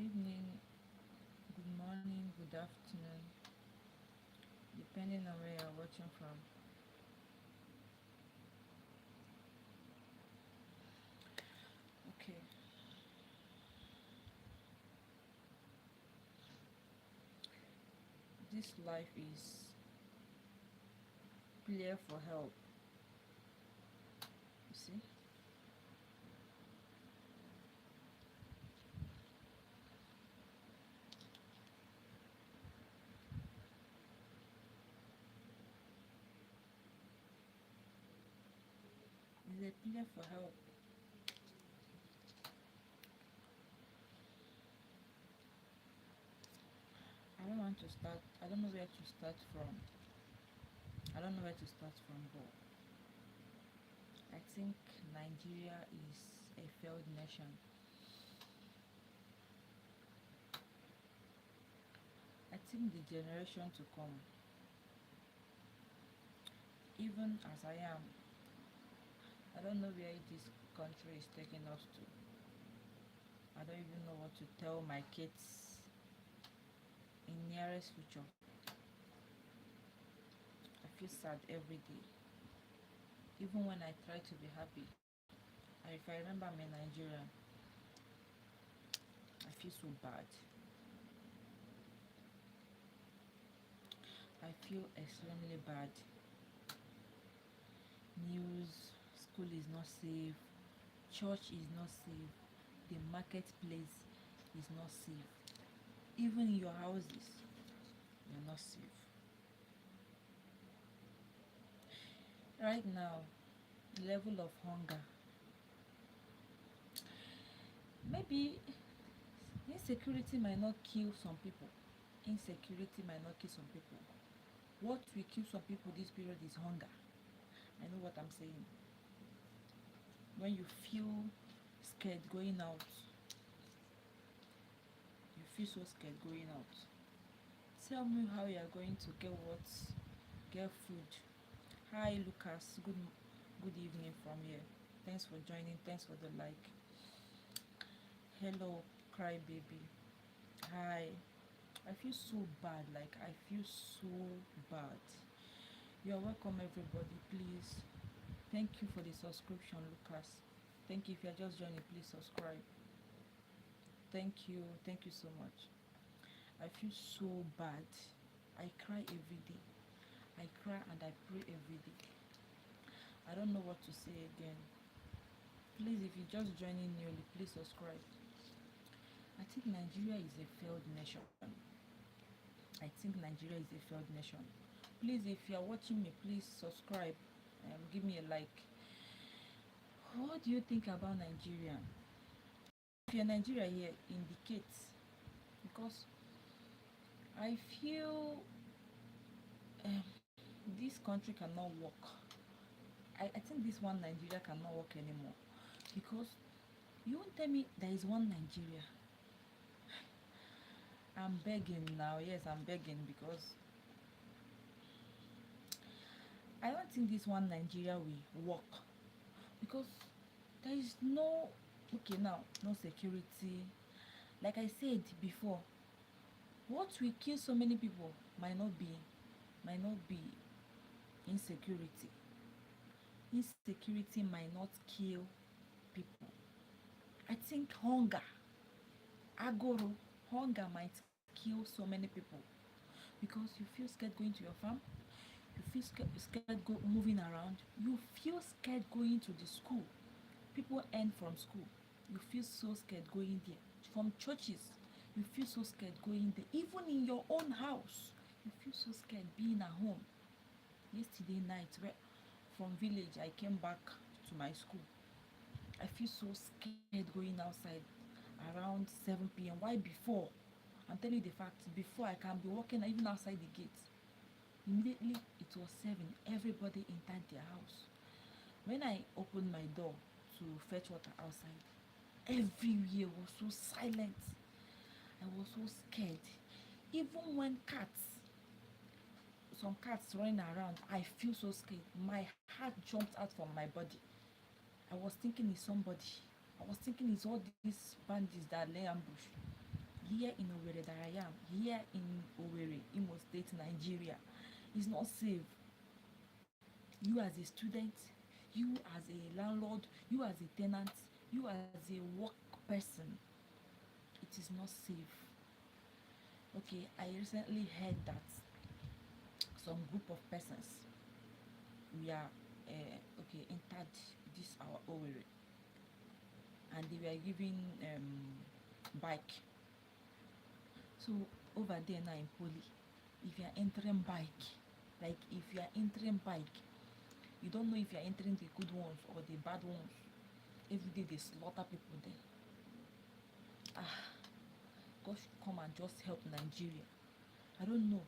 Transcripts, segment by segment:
evening, good morning, good afternoon, depending on where you're watching from. Okay, this life is prayer for help. You see, it's a prayer for help. I don't want to start. I don't know where to start from. I don't know where to start from, but I think Nigeria is a failed nation. I think the generation to come, even as I am, I don't know where this country is taking us to. I don't even know what to tell my kids in nearest future. I feel sad every day. Even when I try to be happy, and if I remember I'm in Nigeria, I feel so bad. I feel extremely bad. News, school is not safe, church is not safe, the marketplace is not safe. Even in your houses, you're not safe. Right now, level of hunger. Maybe insecurity might not kill some people. Insecurity might not kill some people. What will kill some people this period is hunger. I know what I'm saying. When you feel scared going out, you feel so scared going out. Tell me how you are going to get what? Get food. Hi Lucas, good evening from here. Thanks for joining. Thanks for the like. Hello, crybaby. Hi. I feel so bad. Like I feel so bad. You are welcome, everybody. Please, thank you for the subscription, Lucas. Thank you. If you are just joining, please subscribe. Thank you. Thank you so much. I feel so bad. I cry every day. I cry and I pray every day. I don't know what to say again. Please, if you're just joining newly, please subscribe. I think Nigeria is a failed nation. I think Nigeria is a failed nation. Please, if you are watching me, please subscribe. Give me a like. What do you think about Nigeria? If you're Nigeria here, indicate, because I feel um, this country cannot work. I think this one Nigeria cannot work anymore, because you won't tell me there is one Nigeria. I'm begging now. Yes, I'm begging, because I don't think this one Nigeria will work, because there is no, okay, now no security. Like I said before, what will kill so many people might not be insecurity. Insecurity might not kill people. I think agoro hunger might kill so many people, because you feel scared going to your farm, you feel scared moving around, you feel scared going to the school. People earn from school, you feel so scared going there. From churches, you feel so scared going there. Even in your own house, you feel so scared being at home. Yesterday night, from village I came back to my school, I feel so scared going outside around 7 p.m. Why? Before, I'm telling you the fact, before I can be walking even outside the gate, immediately it was 7, everybody entered their house. When I opened my door to fetch water outside, everywhere was so silent. I was so scared. Even when some cats running around, I feel so scared. My heart jumped out from my body. I was thinking it's somebody. I was thinking it's all these bandits that lay ambush. here in Owerri that I am, here in Owerri, Imo State, Nigeria, is not safe. You as a student, you as a landlord, you as a tenant, you as a work person, it is not safe. Okay, I recently heard that some group of persons, we are okay, entered this our Owerri, and they were giving bike. So over there now in Poly, if you are entering bike, like if you are entering bike, you don't know if you are entering the good ones or the bad ones. Every day they slaughter people there. Ah, God should come and just help Nigeria. I don't know.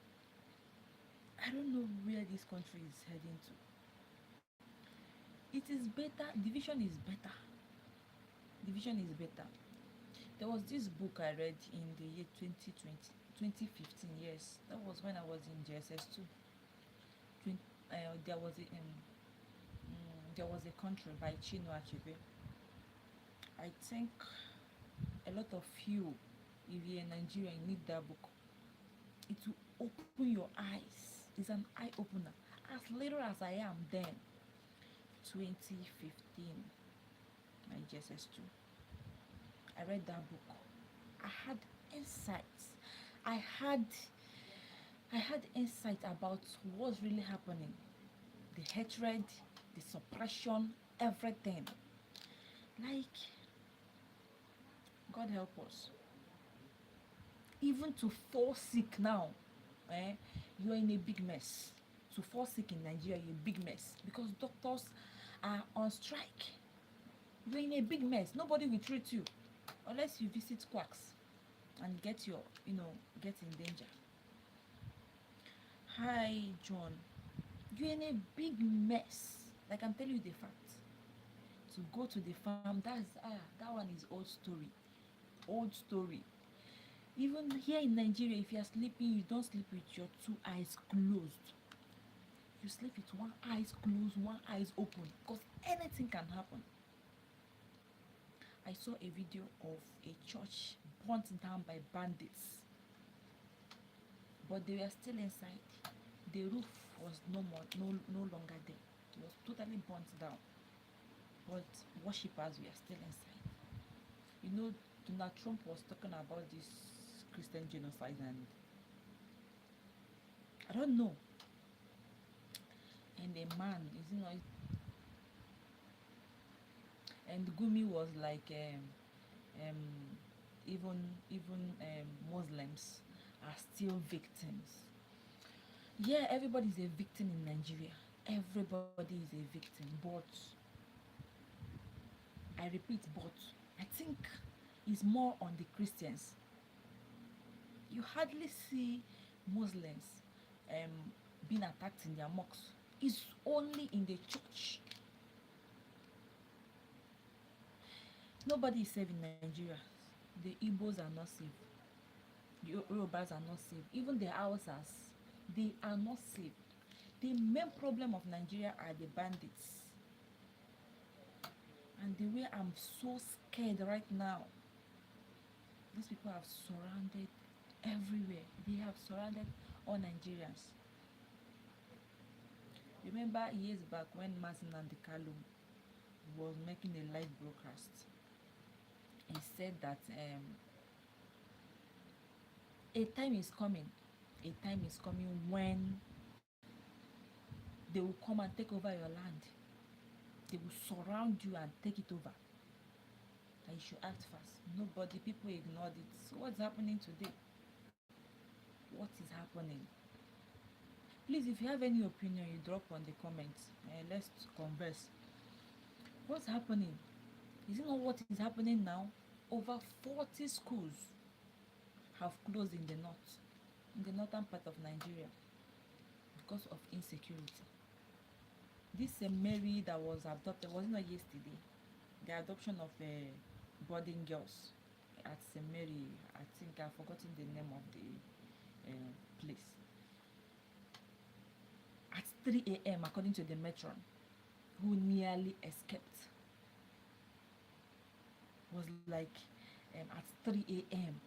I don't know where this country is heading to. It is better. Division is better. Division is better. There was this book I read in the year 2020, 2015. Yes, that was when I was in JSS2. There was there was a country by Chinua Achebe. I think a lot of you, if you're in Nigeria, you need that book. It will open your eyes. It's an eye opener. As little as I am then, 2015, my JSS2, I read that book. I had insights. I had I had insight about what's really happening. The hatred, the suppression, everything. Like, God help us. Even to fall sick now, eh, you're in a big mess. To fall sick in Nigeria, you're a big mess because doctors are on strike. You're in a big mess. Nobody will treat you unless you visit quacks and get your, get in danger. Hi, John. You're in a big mess. Like I'm telling you the fact. To go to the farm, that one is old story. Old story. Even here in Nigeria, if you are sleeping, you don't sleep with your two eyes closed. You sleep with one eyes closed, one eyes open, because anything can happen. I saw a video of a church burnt down by bandits, but they were still inside. The roof was no longer there. It was totally burnt down, but worshippers were still inside. Donald Trump was talking about this Christian genocide, and I don't know. And a man, and Gumi was like, um, even Muslims are still victims. Yeah, everybody is a victim in Nigeria. Everybody is a victim, but I repeat, but I think it's more on the Christians. You hardly see Muslims being attacked in their mosques. It's only in the church. Nobody is safe in Nigeria. The Igbos are not safe. The Yorubas are not safe. Even the Hausas, they are not safe. The main problem of Nigeria are the bandits. And the way I'm so scared right now, these people have surrounded everywhere. They have surrounded all Nigerians. Remember years back when Martin and Kalu was making a live broadcast, he said that a time is coming, when they will come and take over your land. They will surround you and take it over. And you should act fast. People ignored it. So what's happening today? What is happening? Please, if you have any opinion, you drop on the comments. Let's converse. What's happening? Is it not what is happening now? Over 40 schools have closed in the northern part of Nigeria, because of insecurity. This Mary that was adopted, was it not yesterday? The adoption of boarding girls at St. Mary. I think I've forgotten the name of the place. At 3 a.m., according to the matron, who nearly escaped, was like at 3 a.m.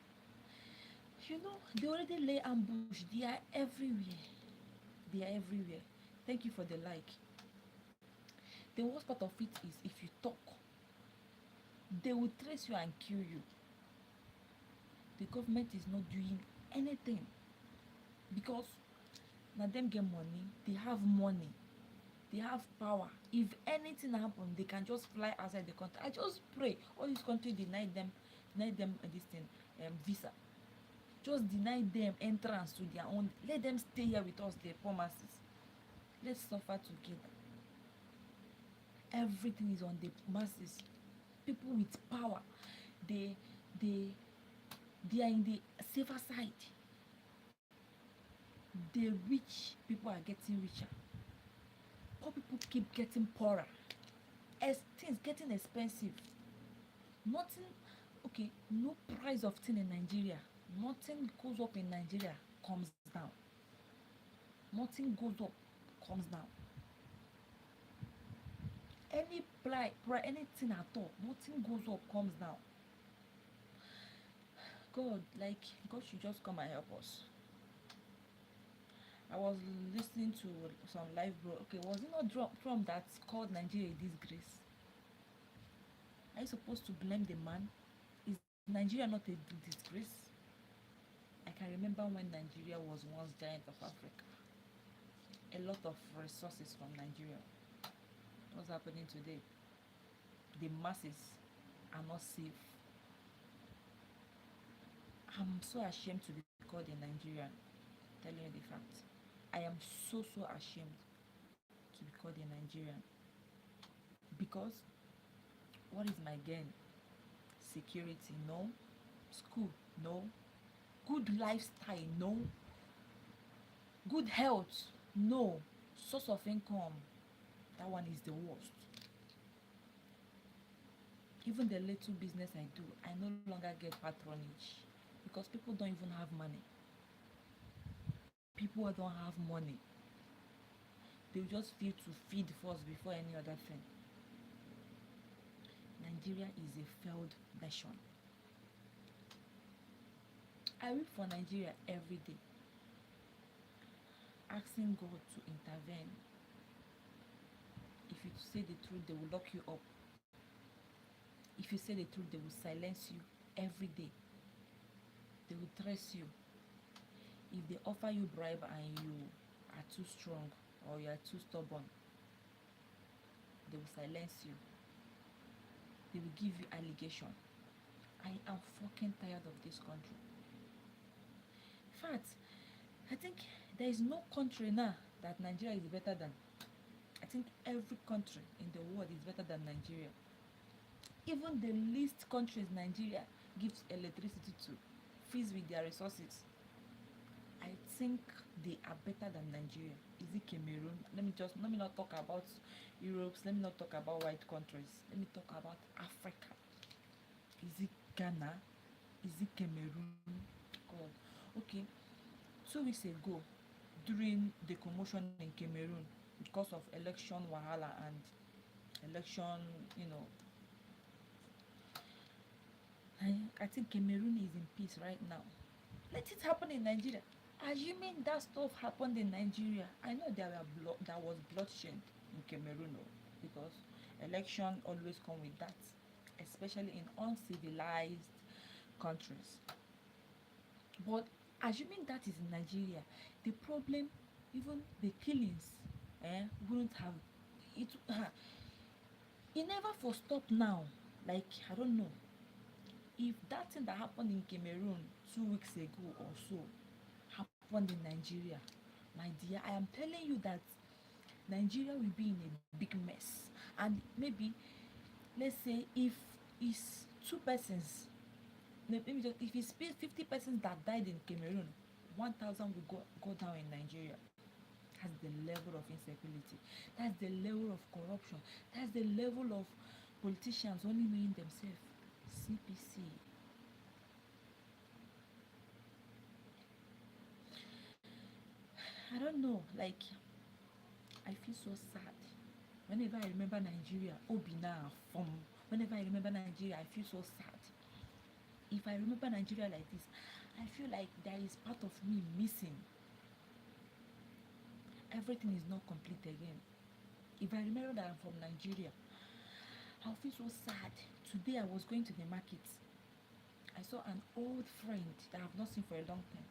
They already lay ambush. They are everywhere. They are everywhere. Thank you for the like. The worst part of it is if you talk, they will trace you and kill you. The government is not doing anything because now them get money, they have money, they have power. If anything happen, they can just fly outside the country. I just pray all this country deny them this thing, visa. Just deny them entrance to their own. Let them stay here with us, the poor masses. Let's suffer together. Everything is on the masses. People with power, they they they are in the safer side. The rich people are getting richer. Poor people keep getting poorer. As things getting expensive. Nothing, okay, no price of thing in Nigeria. Nothing goes up in Nigeria, comes down. Nothing goes up, comes down. Anything at all, nothing goes up, comes down. God should just come and help us. I was listening to some live bro. Okay, was it not Trump that called Nigeria a disgrace? Are you supposed to blame the man? Is Nigeria not a disgrace? I can remember when Nigeria was once giant of Africa. A lot of resources from Nigeria. What's happening today? The masses are not safe. I'm so ashamed to be called a Nigerian. Telling you the fact. I am so ashamed to be called a Nigerian. Because what is my gain? Security, no. School, no. Good lifestyle, no. Good health, no. Source of income, that one is the worst. Even the little business I do, I no longer get patronage because people don't even have money. People don't have money. They just feel to feed first before any other thing. Nigeria is a failed nation. I weep for Nigeria every day, asking God to intervene. If you say the truth, they will lock you up. If you say the truth, they will silence you every day. They will threaten you. If they offer you bribe and you are too strong or you are too stubborn, they will silence you. They will give you allegation. I am fucking tired of this country. In fact, I think there is no country now that Nigeria is better than. I think every country in the world is better than Nigeria. Even the least countries Nigeria gives electricity to, fees with their resources. I think they are better than Nigeria. Is it Cameroon? Let me not talk about Europe. Let me not talk about white countries. Let me talk about Africa. Is it Ghana? Is it Cameroon? God. Okay. 2 weeks ago, during the commotion in Cameroon because of election wahala and election, I think Cameroon is in peace right now. Let it happen in Nigeria. Assuming that stuff happened in Nigeria, I know there was bloodshed in Cameroon because election always come with that, especially in uncivilized countries. But assuming that is in Nigeria, the problem, even the killings, wouldn't have it. It never for stop now. Like I don't know if that thing that happened in Cameroon 2 weeks ago or so happened in Nigeria, my dear, I am telling you that Nigeria will be in a big mess. And maybe let's say if it's 2 persons, maybe just if it's 50 persons that died in Cameroon, 1,000 will go down in Nigeria. That's the level of insecurity. That's the level of corruption. That's the level of politicians only knowing themselves. CPC. I don't know. Like, I feel so sad. Whenever I remember Nigeria, Obina, from whenever I remember Nigeria, I feel so sad. If I remember Nigeria like this, I feel like there is part of me missing. Everything is not complete again. If I remember that I'm from Nigeria, I'll feel so sad. Today I was going to the market. I saw an old friend that I've not seen for a long time.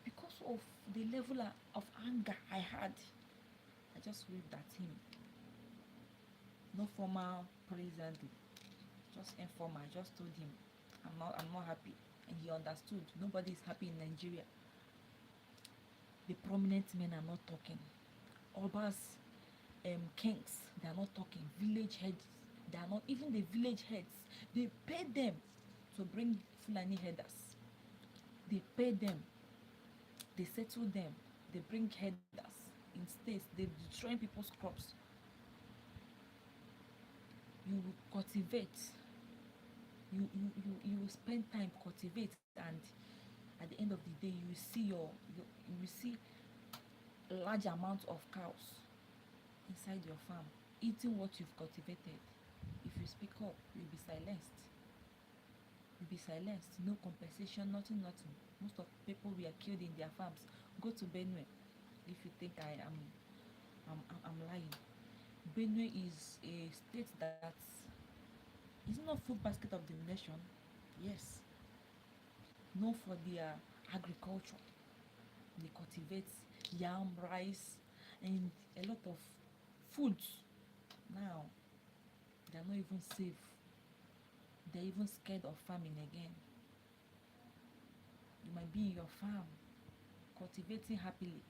Because of the level of anger I had, I just waved at him. No formal presently, just informal. I just told him I'm not happy. And he understood. Nobody is happy in Nigeria. The prominent men are not talking. Obas, kings, they are not talking. Village heads, they are not. Even the village heads, they pay them to bring Fulani headers. They pay them, they settle them, they bring headers in states, they destroy people's crops. You cultivate, you spend time cultivate, and at the end of the day you see you see large amounts of cows inside your farm eating what you've cultivated. If you speak up, you'll be silenced. You'll be silenced. No compensation, nothing, nothing. Most of people were killed in their farms. Go to Benue if you think I'm lying. Benue is a state that is not food basket of the nation. Yes, known for their agriculture. They cultivate yam, rice, and a lot of foods. Now they're not even safe. They're even scared of farming again. You might be in your farm cultivating happily,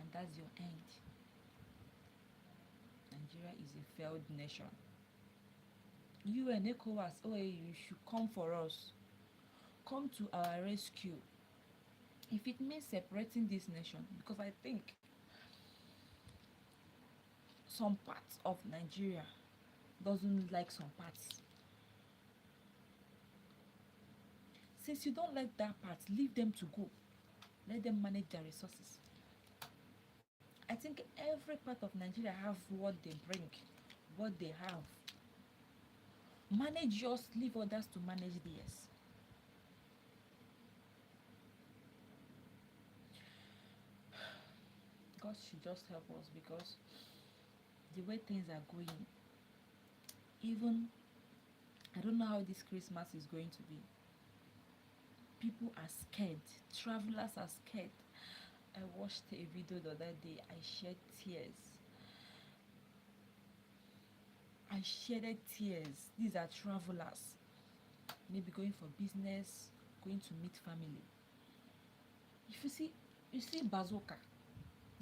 and that's your end. Nigeria is a failed nation. UN, ECOWAS, oh, you should come for us. Come to our rescue. If it means separating this nation, because I think some parts of Nigeria doesn't like some parts. Since you don't like that part, leave them to go. Let them manage their resources. I think every part of Nigeria have what they bring, what they have. Manage yours, leave others to manage theirs. God should just help us, because the way things are going, even I don't know how this Christmas is going to be. People are scared. Travelers are scared. I watched a video the other day. I shed tears. I shedded tears. These are travelers. Maybe going for business, going to meet family. If you see bazooka,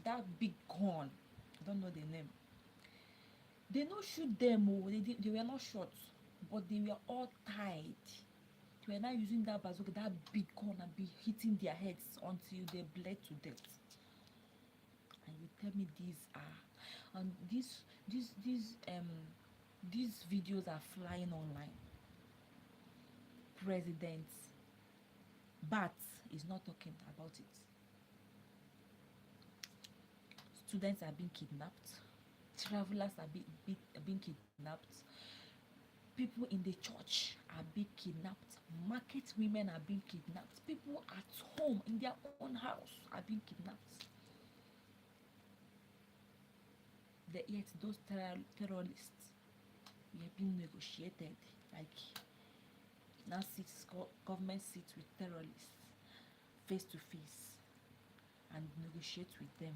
that big gun, I don't know the name. They no shoot them, oh, they were not shot, but they were all tied. They were not using that bazooka, that big gun, and be hitting their heads until they bled to death. And you tell me and these videos are flying online. President Bat is not talking about it. Students are being kidnapped. Travelers are being kidnapped. People in the church are being kidnapped. Market women are being kidnapped. People at home in their own house are being kidnapped. Yet those terrorists were being negotiated. Like now government sits with terrorists face to face and negotiate with them.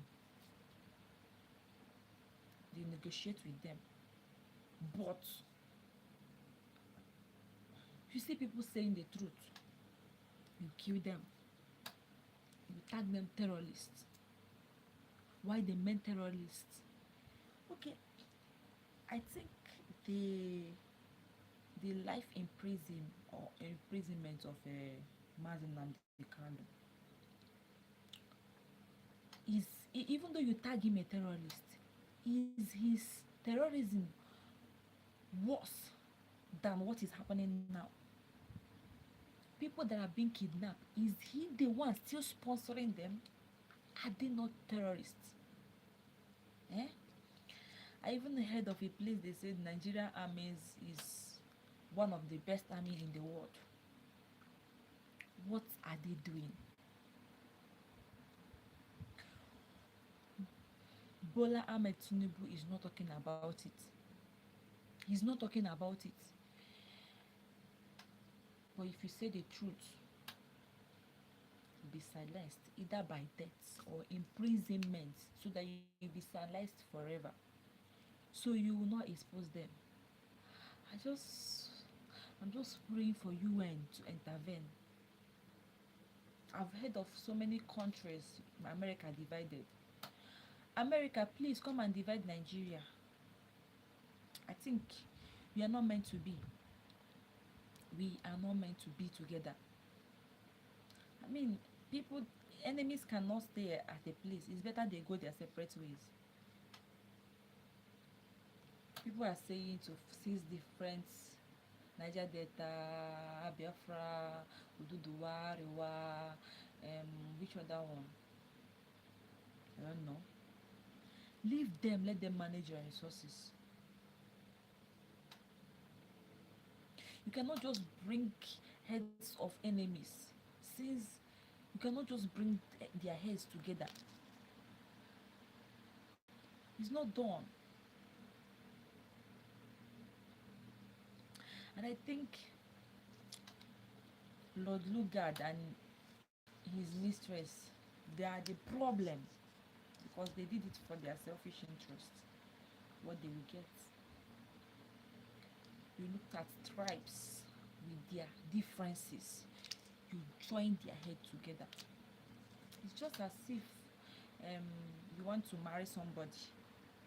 They negotiate with them. But you see people saying the truth, you kill them. You tag them terrorists. Why they meant terrorists? Okay, I think the life in prison or imprisonment of Mazi Nnamdi Kanu is, even though you tag him a terrorist, is his terrorism worse than what is happening now? People that are being kidnapped, is he the one still sponsoring them? Are they not terrorists? Eh? I even heard of a place they said Nigerian armies is one of the best army in the world. What are they doing? Bola Ahmed Tinubu is not talking about it. He's not talking about it. But if you say the truth, you'll be silenced either by death or imprisonment, so that you'll be silenced forever. So you will not expose them. I just I'm just praying for UN to intervene. I've heard of so many countries, America divided. America, please come and divide Nigeria. I think we are not meant to be. We are not meant to be together. I mean, people, enemies cannot stay at a place. It's better they go their separate ways. People are saying to seize different Niger Delta, Biafra, Ududuwa, Rewa, which other one? I don't know. Leave them, let them manage your resources. You cannot just bring heads of enemies, since you cannot just bring their heads together. It's not done. And I think Lord Lugard and his mistress, they are the problem, because they did it for their selfish interest. What they will get. You looked at tribes with their differences. You join their head together. It's just as if you want to marry somebody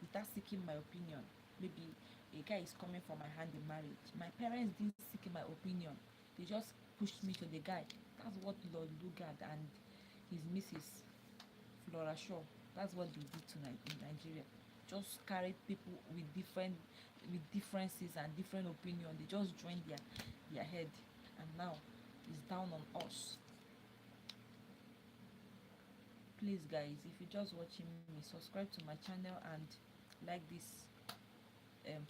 without seeking my opinion. Maybe a guy is coming for my hand in marriage. My parents didn't seek my opinion. They just pushed me to the guy. That's what Lord Lugard and his missus Flora Shaw, that's what they did tonight in Nigeria. Just carried people with differences and different opinions. They just joined their head, and now it's down on us. Please, guys, if you're just watching me, subscribe to my channel and like this,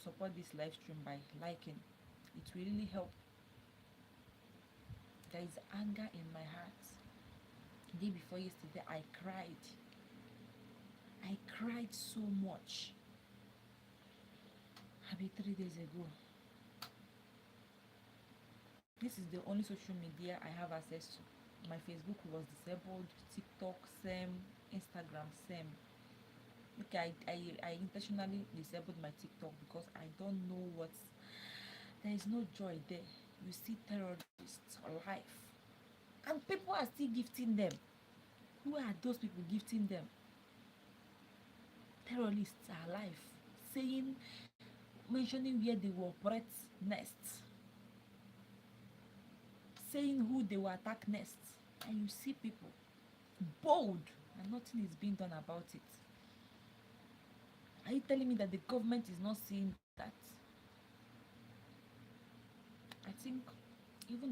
support this live stream by liking. It will really help. There is anger in my heart. The day before yesterday, I cried so much. Maybe 3 days ago. This is the only social media I have access to. My Facebook was disabled, TikTok same, Instagram same. Okay, I intentionally disabled my TikTok because I don't know there is no joy there. You see terrorists alive, and people are still gifting them. Who are those people gifting them? Terrorists are alive, mentioning where they will operate next, saying who they will attack next, and you see people bold and nothing is being done about it. Are you telling me that the government is not seeing that? I think even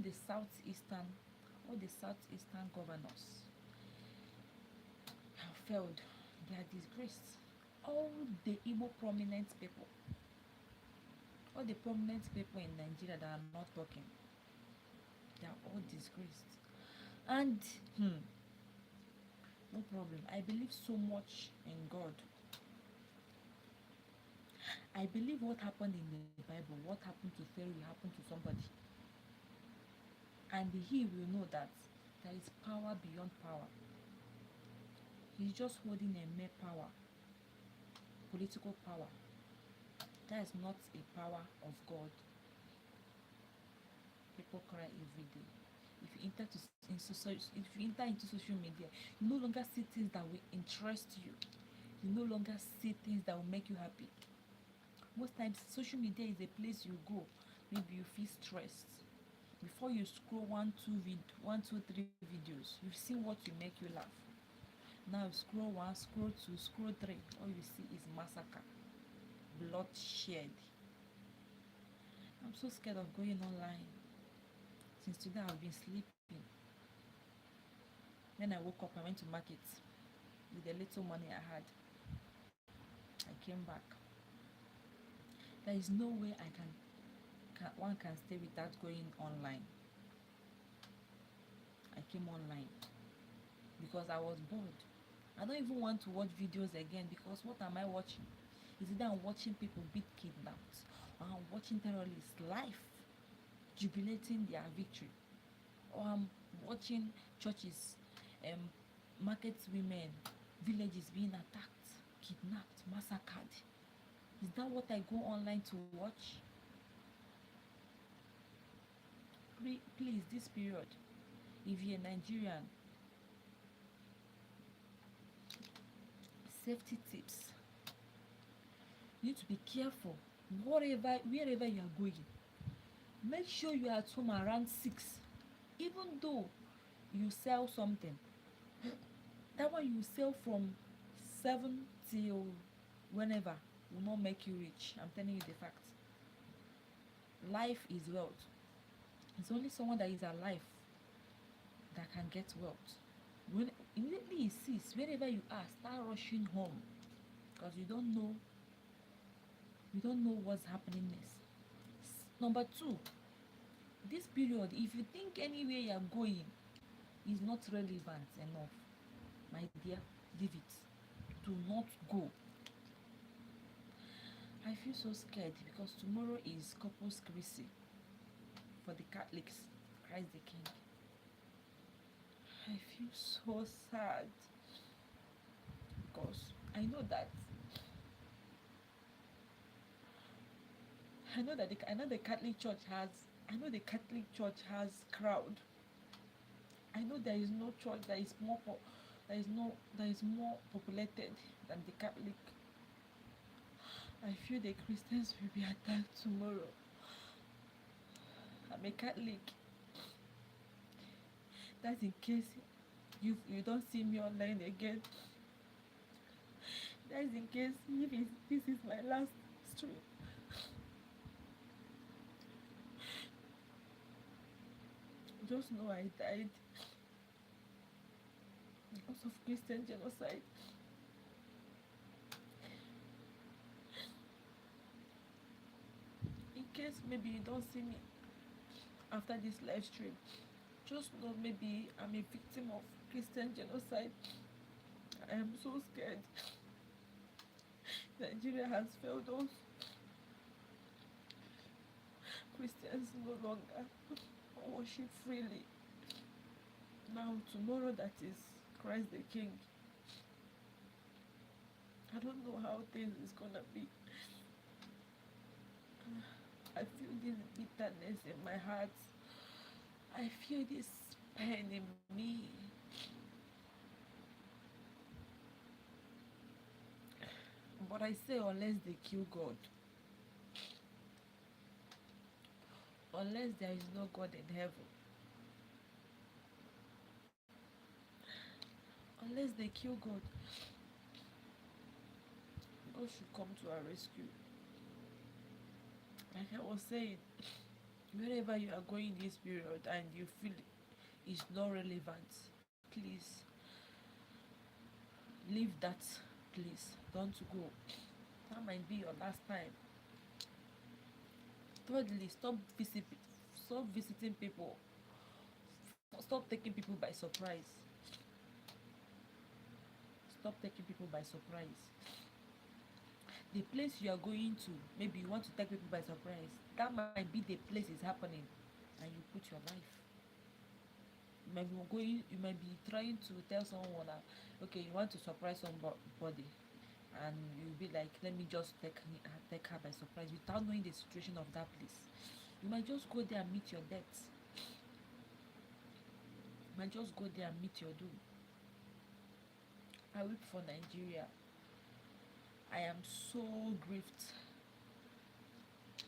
all the southeastern governors have failed. They are disgraced. All the prominent people in Nigeria that are not talking, they are all disgraced. And no problem. I believe so much in God. I believe what happened in the Bible, what happened to Pharaoh, will happen to somebody. And he will know that there is power beyond power. He's just holding a mere power, political power. That is not a power of God. People cry every day. If you enter into social media, you no longer see things that will interest you. You no longer see things that will make you happy. Most times, social media is a place you go. Maybe you feel stressed. Before you scroll 3 videos, you've seen what will make you laugh. Now scroll 1, scroll 2, scroll 3. All you see is massacre, bloodshed. I'm so scared of going online. Since today I've been sleeping. Then I woke up, I went to market with the little money I had. I came back. There is no way one can stay without going online. I came online because I was bored. I don't even want to watch videos again, because what am I watching? Is either I'm watching people being kidnapped, or I'm watching terrorists life jubilating their victory, or I'm watching churches, um, markets, women, villages being attacked, kidnapped, massacred. Is that what I go online to watch? Please, this period, if you're Nigerian, safety tips. You need to be careful wherever you are going. Make sure you are at home around 6. Even though you sell something, that one you sell from 7 till whenever will not make you rich. I'm telling you the fact. Life is wealth. It's only someone that is alive that can get wealth. When immediately you cease, wherever you are, start rushing home, because you don't know what's happening next. Number two, this period, if you think anywhere you're going is not relevant enough, my dear, leave it. Do not go. I feel so scared because tomorrow is Corpus Christi for the Catholics, Christ the King. I feel so sad because I know the Catholic Church has crowd. I know there is no church that is more populated than the Catholic. I feel the Christians will be attacked tomorrow. I'm a Catholic. That's in case you don't see me online again. That's in case if this is my last stream. Just know I died because of Christian genocide. In case maybe you don't see me after this live stream, just know maybe I'm a victim of Christian genocide. I am so scared. Nigeria has failed us. Christians no longer worship freely. Now, tomorrow, that is Christ the King. I don't know how things is gonna be. I feel this bitterness in my heart. I feel this pain in me. But I say, unless they kill God, unless there is no God in heaven, unless they kill God, God should come to our rescue. Like I was saying, wherever you are going this period and you feel it's not relevant, please leave that place. Don't go. That might be your last time. Thirdly, stop visiting people. Stop taking people by surprise. Stop taking people by surprise. The place you are going to, maybe you want to take people by surprise. That might be the place is happening, and you put your life. You might be trying to tell someone that, okay, you want to surprise somebody, and you'll be like, let me just take her by surprise without knowing the situation of that place. You might just go there and meet your death. You might just go there and meet your doom. I weep for Nigeria. I am so grieved.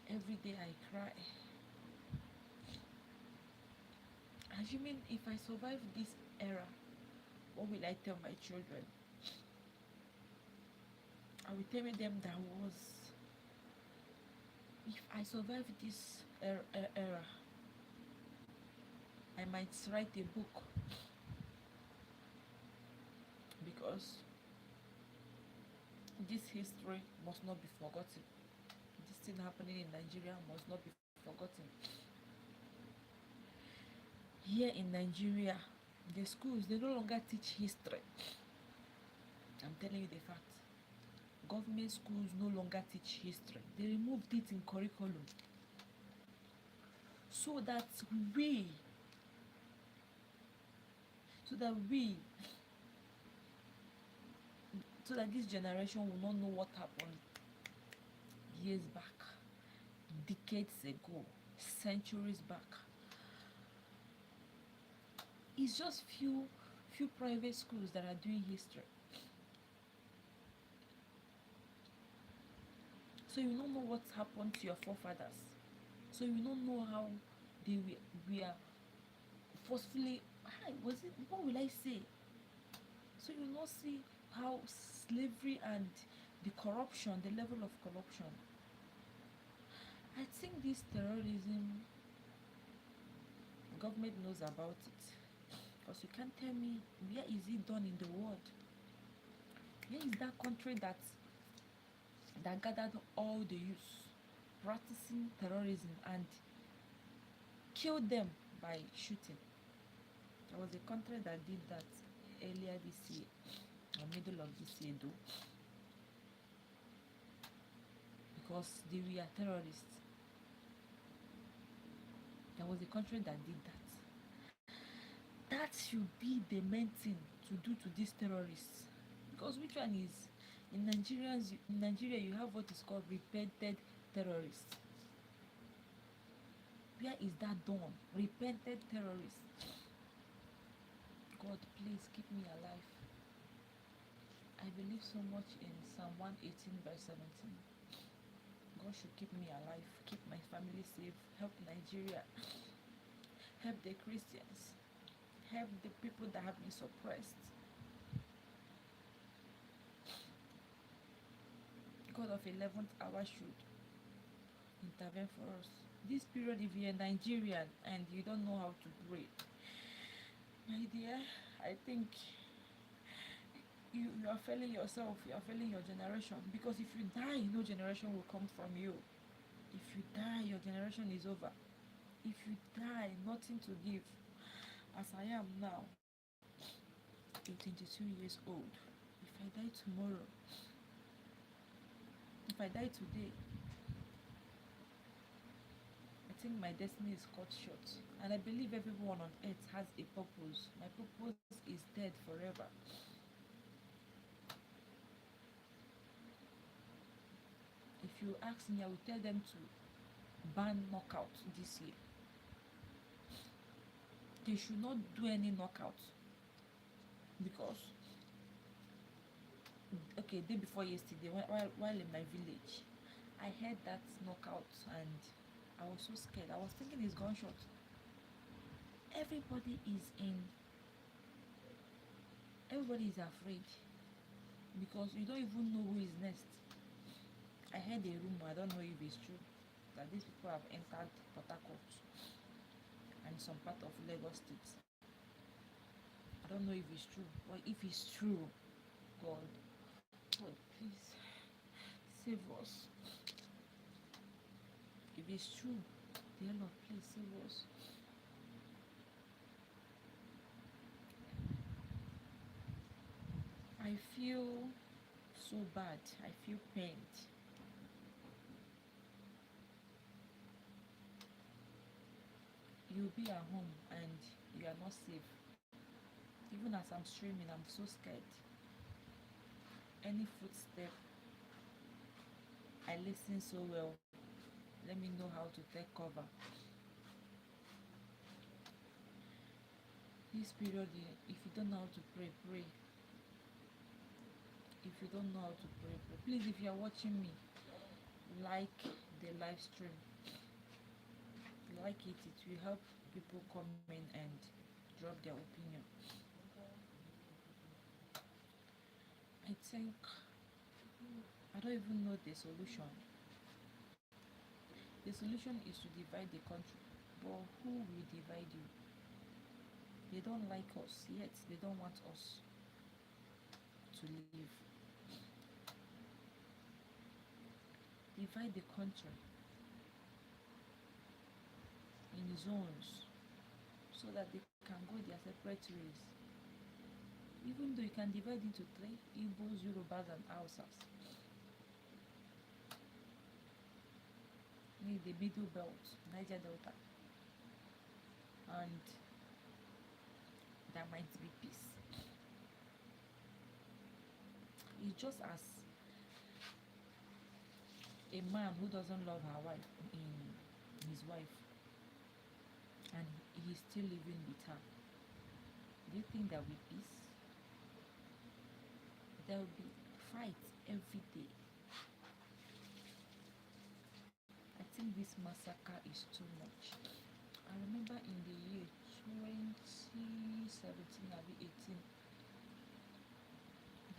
Every day I cry. Assuming if I survive this era, what will I tell my children? I will tell them that was, if I survive this era, I might write a book, because this history must not be forgotten. This thing happening in Nigeria must not be forgotten. Here in Nigeria, the schools, they no longer teach history. I'm telling you the fact. Government schools no longer teach history. They removed it in curriculum so that we so that we so that this generation will not know what happened years back, decades ago, centuries back. It's just few private schools that are doing history. So you don't know what happened to your forefathers. So you don't know how they were forcefully, hi, was it, what will I say? So you not see how slavery and the corruption, the level of corruption. I think this terrorism, government knows about it. Because you can't tell me where is it done in the world? Where is that country that gathered all the youth practicing terrorism and killed them by shooting? There was a country that did that earlier this year, or middle of this year though, because they were terrorists. There was a country that did that. That should be the main thing to do to these terrorists. Because which one is in Nigeria you have what is called repented terrorists. Where is that done? Repented terrorists. God, please keep me alive. I believe so much in Psalm 118 verse 17. God should keep me alive, keep my family safe, help Nigeria, help the Christians, help the people that have been suppressed. God of 11th hour should intervene for us. This period, if you're Nigerian and you don't know how to pray, my dear, I think you are failing yourself, you are failing your generation. Because if you die, no generation will come from you. If you die, your generation is over. If you die, nothing to give. As I am now, I'm 22 years old. If I die tomorrow, if I die today, I think my destiny is cut short. And I believe everyone on earth has a purpose. My purpose is dead forever. If you ask me, I will tell them to ban knockout this year. They should not do any knockout. Because, okay, day before yesterday, while in my village, I heard that knockout and I was so scared. I was thinking it's gunshot. Everybody is afraid because you don't even know who is next. I heard a rumor, I don't know if it's true, that these people have entered Port Harcourt and some part of Lagos State. I don't know if it's true, but if it's true, God, God, please save us. If it's true, dear Lord, please save us. I feel so bad. I feel pained. You'll be at home and you are not safe. Even as I'm streaming, I'm so scared. Any footstep, I listen so well. Let me know how to take cover. This period, if you don't know how to pray, pray. If you don't know how to pray, pray. Please, if you are watching me, like the live stream. Like it will help people come in and drop their opinion. I think I don't even know the solution. The solution is to divide the country. But who will divide you? They don't like us, yet they don't want us to live. Divide the country in zones so that they can go their separate ways. Even though you can divide into three: Igbos, Yorubas, and Hausas. Maybe the middle belt, Niger Delta, and there might be peace. It's just as a man who doesn't love her wife in his wife, and he's still living with her. Do you think there will be peace? There will be fights every day. I think this massacre is too much. I remember in the year 2017 or 18,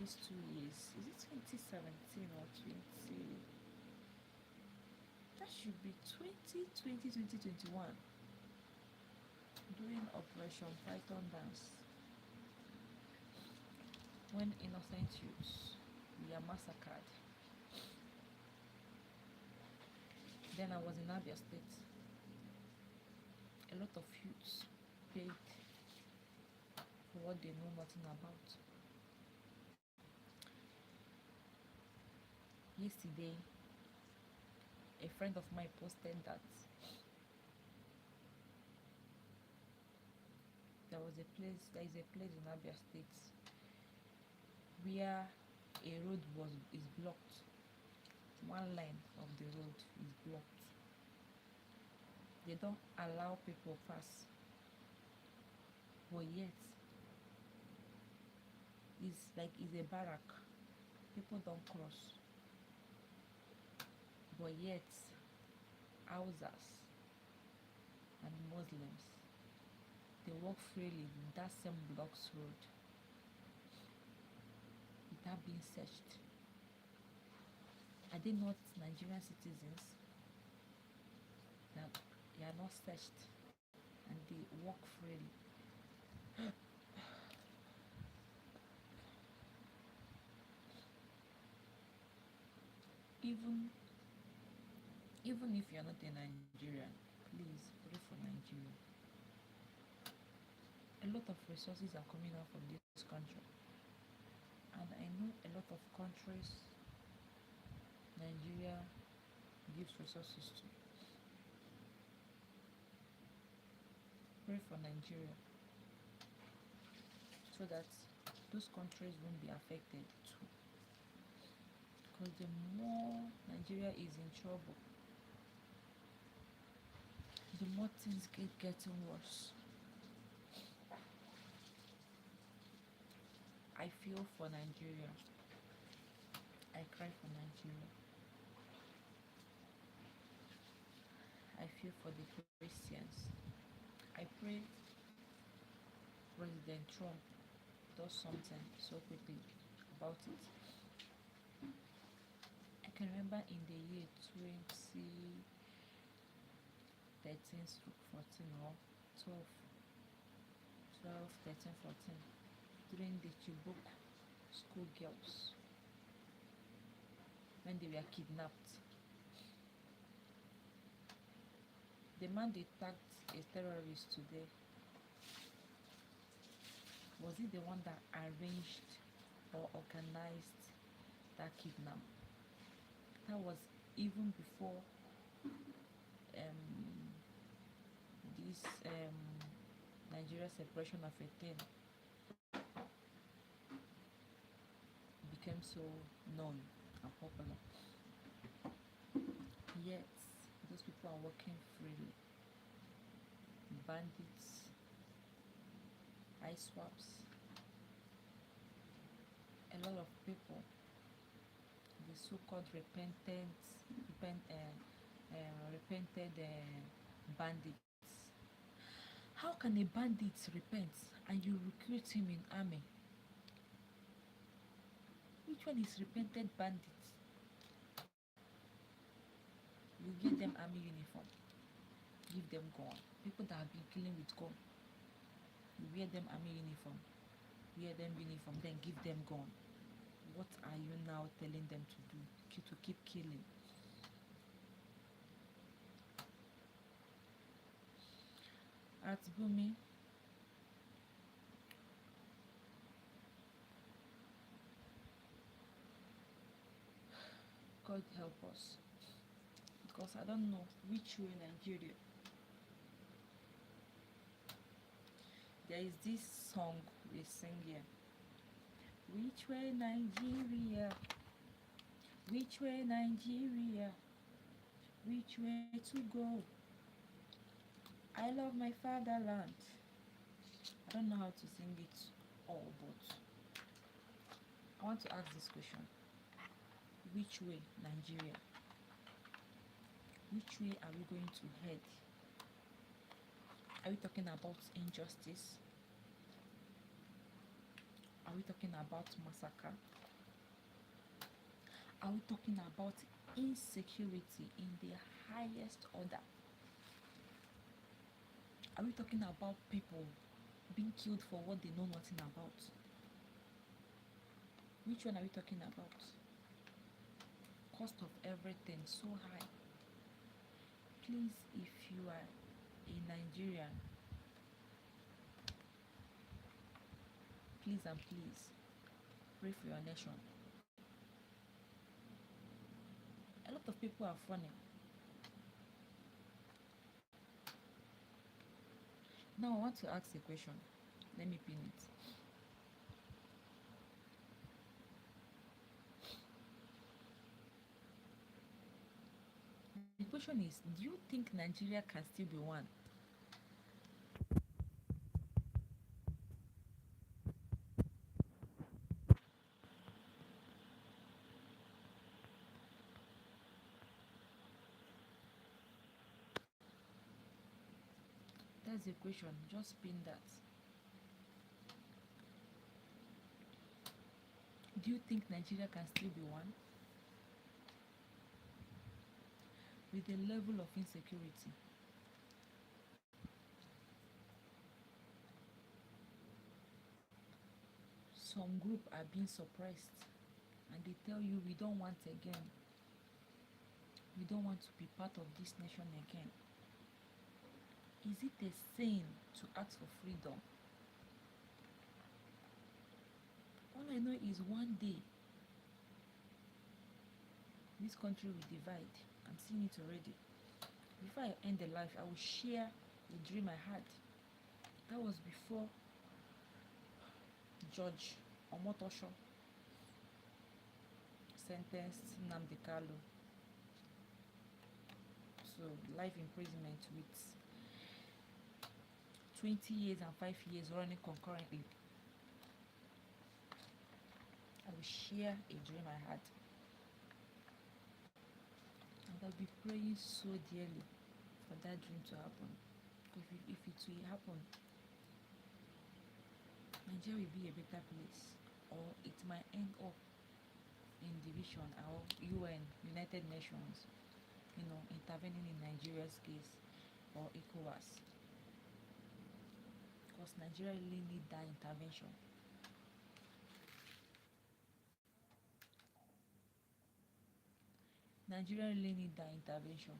these 2 years, is it 2017 or 20? That should be 2020, 2021, during Operation Python Dance, when innocent youths were massacred. Then I was in Abia State. A lot of youths paid for what they know nothing about. Yesterday, a friend of mine posted that there is a place in Abia State where a road is blocked. One line of the road is blocked. They don't allow people pass. But yet, it's a barrack. People don't cross. But yet, Hausas and Muslims, they walk freely in that same blocks road without being searched. Are they not Nigerian citizens? That they are not searched and they walk freely. Even if you're not a Nigerian, please pray for Nigeria. A lot of resources are coming out from this country, and I know a lot of countries Nigeria gives resources to. Pray for Nigeria so that those countries won't be affected too. Because the more Nigeria is in trouble, the more things getting worse. I feel for Nigeria. I cry for Nigeria. I feel for the Christians. I pray President Trump does something so quickly about it. I can remember in the year 2013 to 14 or 12, 13, 14, during the Chibok school girls, when they were kidnapped. The man they tagged a terrorist today, was he the one that arranged or organized that kidnap? That was even before this Nigeria separation of a thing became so known and popular. Yet those people are working freely. Bandits, eye swaps, a lot of people, the so-called repented bandits. How can a bandit repent and you recruit him in army? Which one is repented bandits? You give them army uniform, give them gun. People that have been killing with gun, you wear them army uniform, then give them gun. What are you now telling them to do? To keep killing? At Bumi, God help us, because I don't know which way Nigeria. There is this song we sing here. Which way Nigeria? Which way Nigeria? Which way to go? I love my fatherland. I don't know how to sing it all, but I want to ask this question. Which way Nigeria? Which way are we going to head? Are we talking about injustice? Are we talking about massacre? Are we talking about insecurity in the highest order? Are we talking about people being killed for what they know nothing about? Which one are we talking about? Cost of everything so high. Please, if you are a Nigerian, please and please pray for your nation. A lot of people are running. Now I want to ask a question. Let me pin it. The question is, do you think Nigeria can still be one? That's the question. Just pin that. Do you think Nigeria can still be one? With the level of insecurity, some group are being suppressed and they tell you we don't want again. We don't want to be part of this nation again. Is it a sin to ask for freedom? All I know is one day this country will divide. I'm seeing it already. Before I end the life, I will share the dream I had. That was before Judge Omotosho sentenced Nnamdi Kanu to life imprisonment with 20 years and 5 years running concurrently. I will share a dream I had. And I'll be praying so dearly for that dream to happen. If it will happen, Nigeria will be a better place, or it might end up in division or UN, United Nations, intervening in Nigeria's case, or ECOWAS. Because Nigeria really need that intervention. Nigeria really need that intervention.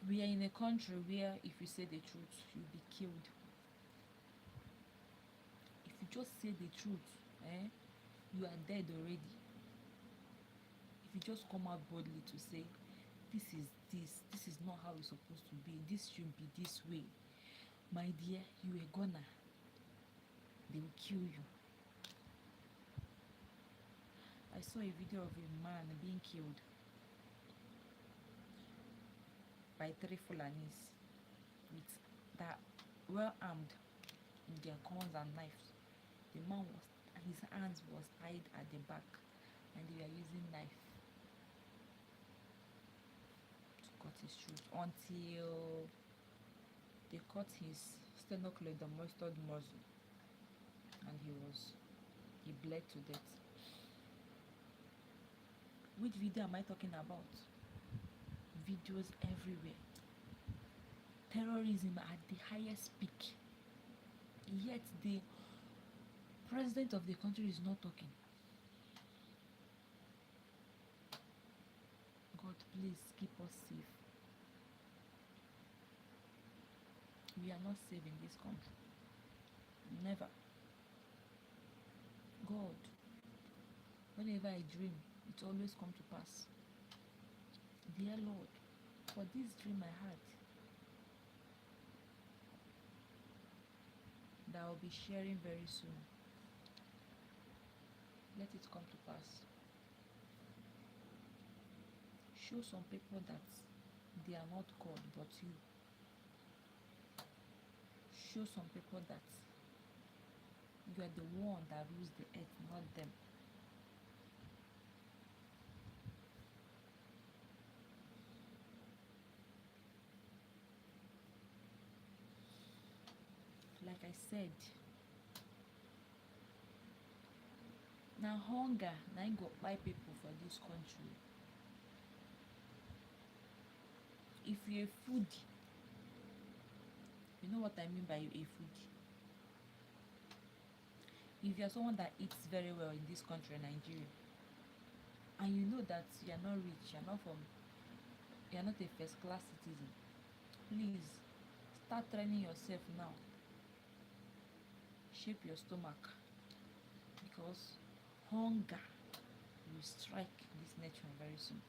We are in a country where if you say the truth, you'll be killed. If you just say the truth, you are dead already. If you just come out boldly to say, this is not how it's supposed to be, this should be this way, my dear, you are gonna, they will kill you. I saw a video of a man being killed by 3 Fulanis with that well armed with their guns and knives. The man his hands was tied at the back and they were using knife to cut his throat until they cut his sternocleidomastoid muscle and he bled to death. Which video am I talking about? Videos everywhere. Terrorism at the highest peak. Yet the president of the country is not talking. God, please keep us safe. We are not safe in this country. Never. God, whenever I dream, it always come to pass. Dear Lord, for this dream I had that I'll be sharing very soon, let it come to pass. Show some people that they are not God but you. Show some people that you are the one that rules the earth, not them. Like I said, now hunger na go buy people for this country. If you're a foodie, you know what I mean by a foodie. If you're someone that eats very well in this country, Nigeria, and you know that you're not rich, you're not a first class citizen, please start training yourself now. Shape your stomach, because hunger will strike this nation very soon.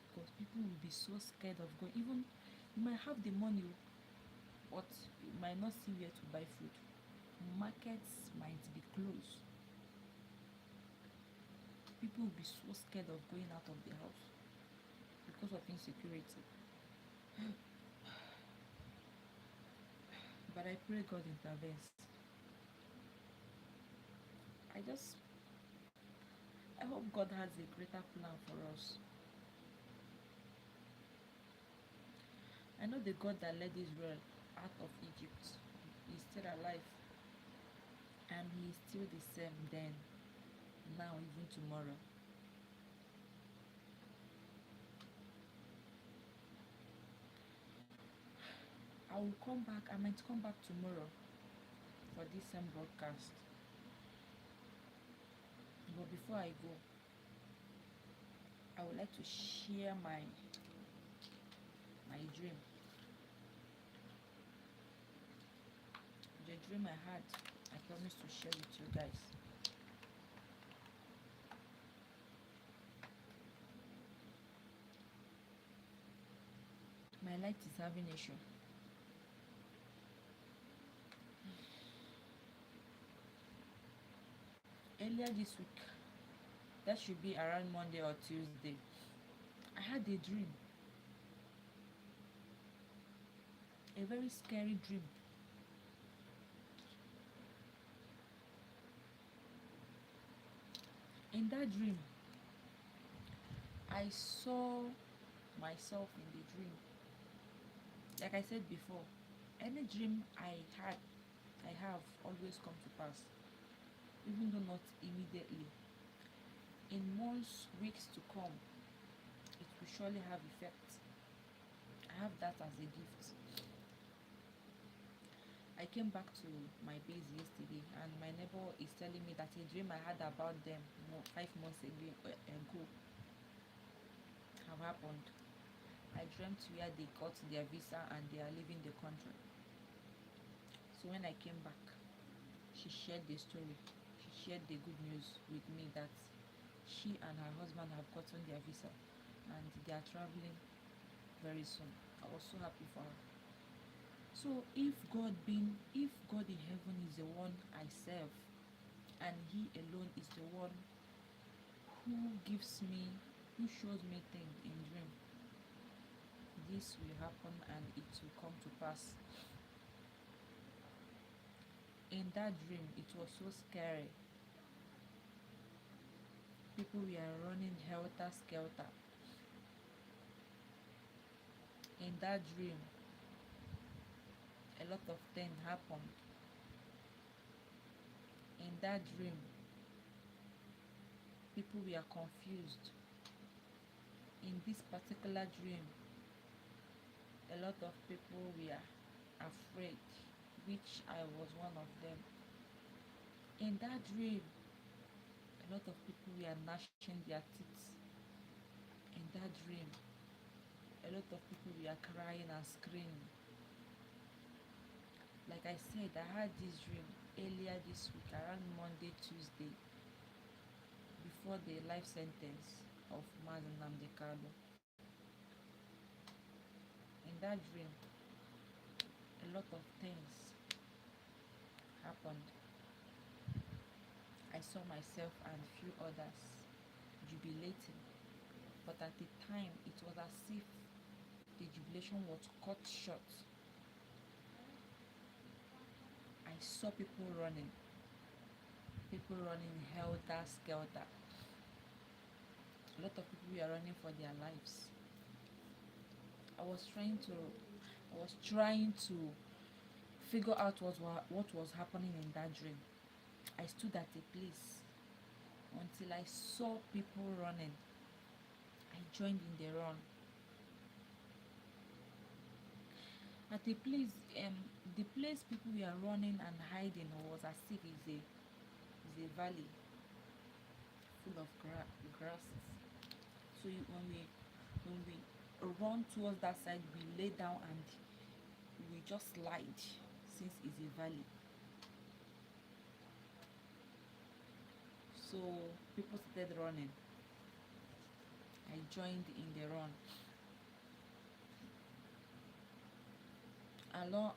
Because people will be so scared of going. Even you might have the money, but you might not see where to buy food. Markets might be closed. People will be so scared of going out of the house because of insecurity. But I pray God intervenes. I just I hope God has a greater plan for us. I know the God that led Israel out of Egypt is still alive, and he is still the same then, now, even tomorrow. I will come back. I might come back tomorrow for this same broadcast. But before I go, I would like to share my dream. The dream I had, I promised to share with you guys. My light is having issue. Earlier this week, that should be around Monday or Tuesday, I had a dream. A very scary dream. In that dream, I saw myself in the dream. Like I said before, any dream I have always come to pass, even though not immediately. In months, weeks to come, it will surely have effect. I have that as a gift. I came back to my base yesterday, and my neighbor is telling me that a dream I had about them 5 months ago have happened. I dreamt where they got their visa and they are leaving the country. So when I came back, she shared the story. She shared the good news with me that she and her husband have gotten their visa and they are traveling very soon. I was so happy for her. So if God in heaven is the one I serve, and he alone is the one who shows me things in dream, this will happen and it will come to pass. In that dream, it was so scary. People were running helter skelter. In that dream, a lot of things happened. In that dream, people were confused. In this particular dream, a lot of people were afraid, which I was one of them. In that dream, a lot of people were gnashing their teeth. In that dream, A lot of people were crying and screaming. Like I said, I had this dream earlier this week around Monday, Tuesday, before the life sentence of Mazen Namdekalo. In that dream, a lot of things happened. I saw myself and few others jubilating, but at the time it was as if the jubilation was cut short. I saw people running helter skelter. A lot of people were running for their lives. I was trying to I was trying to figure out what was happening in that dream. I stood at a place until I saw people running. I joined in the run. At the place people were running and hiding was as if it's a valley full of grasses. So when we run towards that side, we lay down and we just slide since it's a valley. So people started running. I joined in the run. Along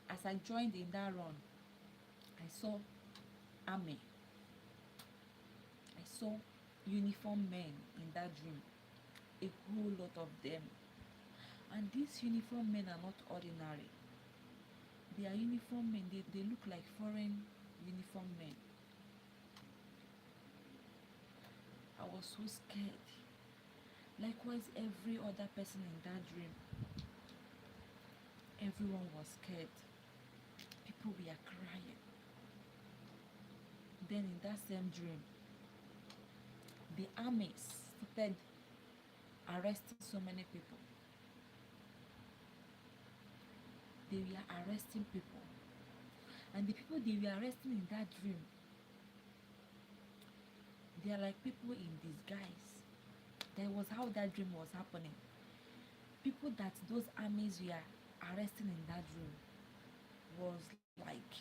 as I joined in that run, I saw army. I saw uniformed men in that dream, a whole lot of them. And these uniformed men are not ordinary. They are uniformed men. They look like foreign uniformed men. I was so scared. Likewise, every other person in that dream, everyone was scared. People were crying. Then in that same dream, the armies started arresting so many people. They were arresting people. And the people they were arresting in that dream, they are like people in disguise. That was how that dream was happening. People that those armies were arresting in that dream was like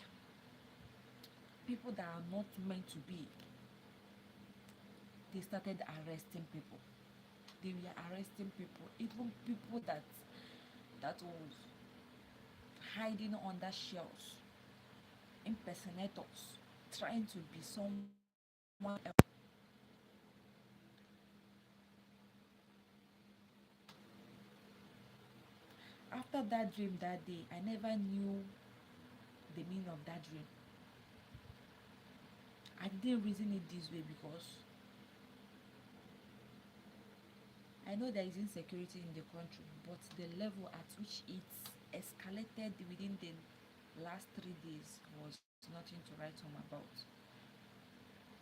people that are not meant to be. They started arresting people. They were arresting people, even people that was hiding under shells, impersonators, trying to be someone else. After that dream that day, I never knew the meaning of that dream. I didn't reason it this way because I know there is insecurity in the country, but the level at which it escalated within the last 3 days was nothing to write home about.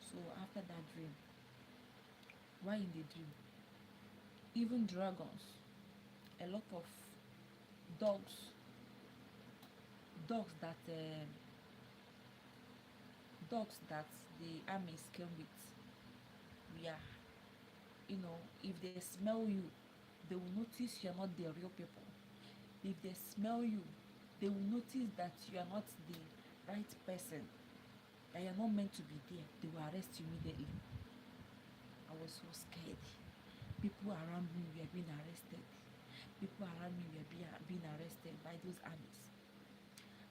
So after that dream, why in the dream? Even dragons, a lot of dogs, dogs that dogs that the armies came with, yeah, if they smell you, they will notice you're not the real people. If they smell you, they will notice that you are not the right person, that you're not meant to be there. They will arrest you immediately. I was so scared. People around me were being arrested. People around me were being arrested by those armies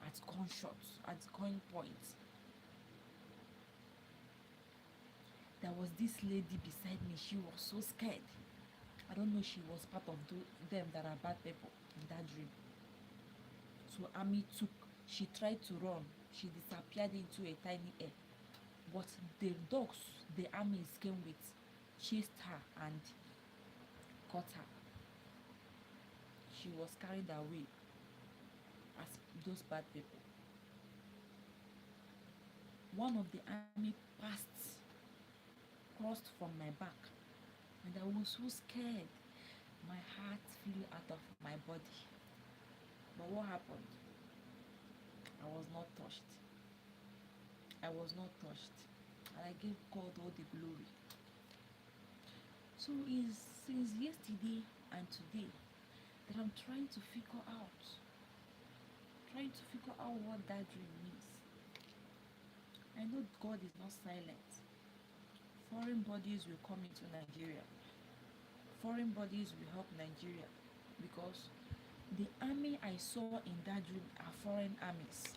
at gunshots, at gunpoint. There was this lady beside me. She was so scared. I don't know, she was part of them that are bad people in that dream. So Ami she tried to run. She disappeared into a tiny air. But the dogs the armies came with chased her and caught her. She was carried away as those bad people. One of the army crossed from my back, and I was so scared. My heart flew out of my body. But what happened? I was not touched. I was not touched. And I gave God all the glory. So is since yesterday and today, that I'm trying to figure out what that dream means. I know God is not silent. Foreign bodies will come into Nigeria. Foreign bodies will help Nigeria because the army I saw in that dream are foreign armies.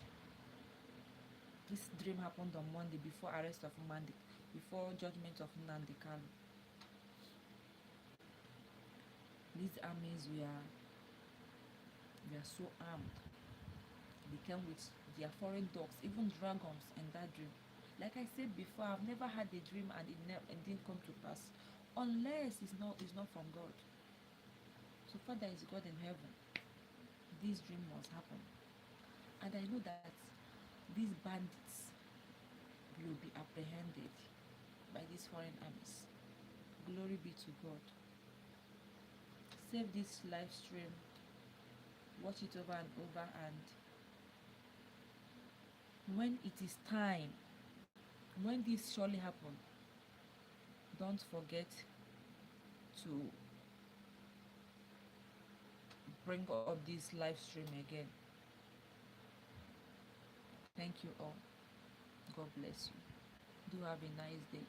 This dream happened on Monday before arrest of Monday, before judgment of Nnamdi Kanu. These armies were so armed. They came with their foreign dogs, even dragons in that dream. Like I said before, I've never had a dream and it didn't come to pass, unless it's not from God. So far there is God in heaven. This dream must happen, and I know that these bandits will be apprehended by these foreign armies. Glory be to God. Save this live stream, watch it over and over, and when it is time, when this surely happen, don't forget to bring up this live stream again. Thank you all. God bless you. Do have a nice day.